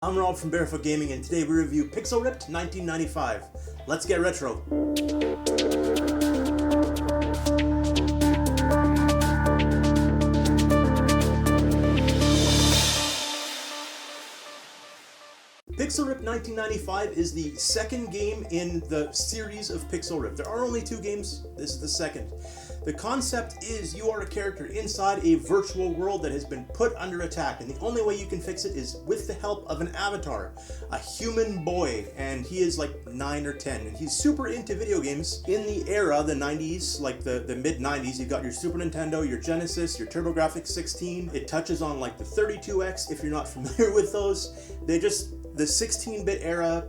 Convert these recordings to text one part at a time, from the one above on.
I'm Rob from Barefoot Gaming, and today we review Pixel Ripped 1995. Let's get retro. Pixel Ripped 1995 is the second game in the series of Pixel Ripped. There are only two games, this is the second. The concept is you are a character inside a virtual world that has been put under attack, and the only way you can fix it is with the help of an avatar, a human boy, and he is like 9 or 10, and he's super into video games. In the era, the 90s, like the mid-90s, you've got your Super Nintendo, your Genesis, your TurboGrafx 16. It touches on like the 32X, if you're not familiar with those. The 16-bit era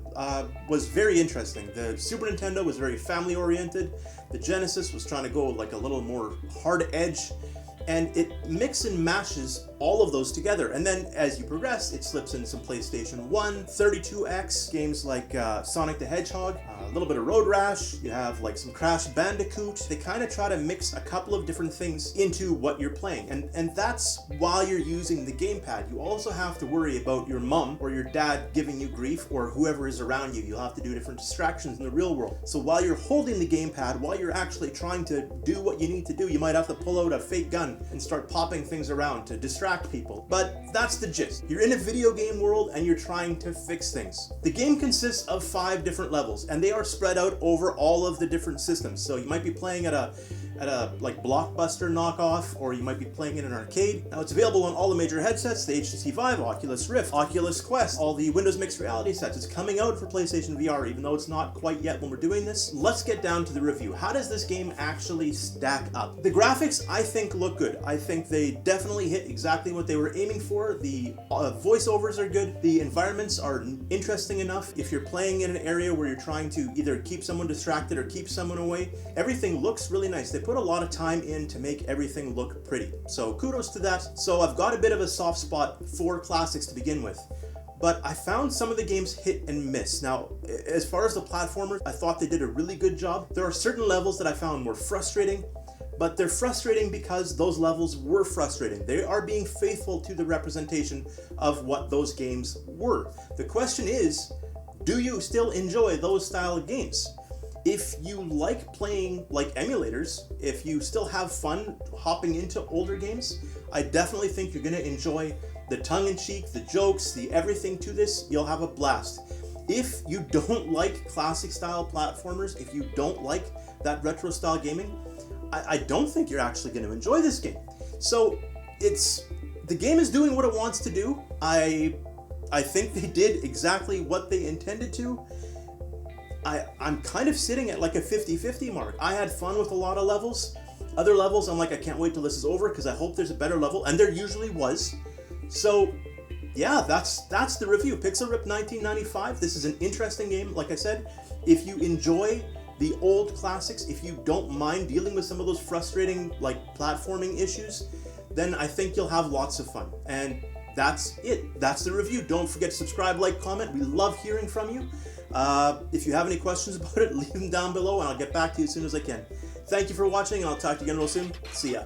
was very interesting. The Super Nintendo was very family-oriented. The Genesis was trying to go like a little more hard edge, and it mix and mashes all of those together. And then as you progress, it slips in some PlayStation 1, 32X, games like Sonic the Hedgehog, a little bit of Road Rash, you have like some Crash Bandicoot. They kind of try to mix a couple of different things into what you're playing. And that's while you're using the gamepad. You also have to worry about your mom or your dad giving you grief, or whoever is around you. You'll have to do different distractions in the real world. So while you're holding the gamepad, while you're actually trying to do what you need to do, you might have to pull out a fake gun and start popping things around to distract people. But that's the gist. You're in a video game world and you're trying to fix things. The game consists of 5 different levels, and they are spread out over all of the different systems. So you might be playing at a like Blockbuster knockoff, or you might be playing in an arcade. Now it's available on all the major headsets, the HTC Vive, Oculus Rift, Oculus Quest, all the Windows Mixed Reality sets. It's coming out for PlayStation VR, even though it's not quite yet when we're doing this. Let's get down to the review. How does this game actually stack up? The graphics, I think, look good. I think they definitely hit exactly what they were aiming for. The voiceovers are good. The environments are interesting enough. If you're playing in an area where you're trying to either keep someone distracted or keep someone away, everything looks really nice. They put a lot of time in to make everything look pretty. So kudos to that. So I've got a bit of a soft spot for classics to begin with, but I found some of the games hit and miss. Now, as far as the platformers, I thought they did a really good job. There are certain levels that I found more frustrating, but they're frustrating because those levels were frustrating. They are being faithful to the representation of what those games were. The question is, do you still enjoy those style of games? If you like playing like emulators, if you still have fun hopping into older games, I definitely think you're going to enjoy the tongue-in-cheek, the jokes, the everything to this. You'll have a blast. If you don't like classic style platformers, if you don't like that retro style gaming, I don't think you're actually going to enjoy this game. So the game is doing what it wants to do. I think they did exactly what they intended to. I'm kind of sitting at like a 50-50 mark. I had fun with a lot of levels. Other levels, I'm like, I can't wait till this is over because I hope there's a better level, and there usually was. So yeah, that's the review. Pixel Ripped 1995. This is an interesting game. Like I said, if you enjoy the old classics, if you don't mind dealing with some of those frustrating like platforming issues, then I think you'll have lots of fun. And that's it. That's the review. Don't forget to subscribe, like, comment. We love hearing from you. If you have any questions about it, leave them down below and I'll get back to you as soon as I can. Thank you for watching, and I'll talk to you again real soon. See ya.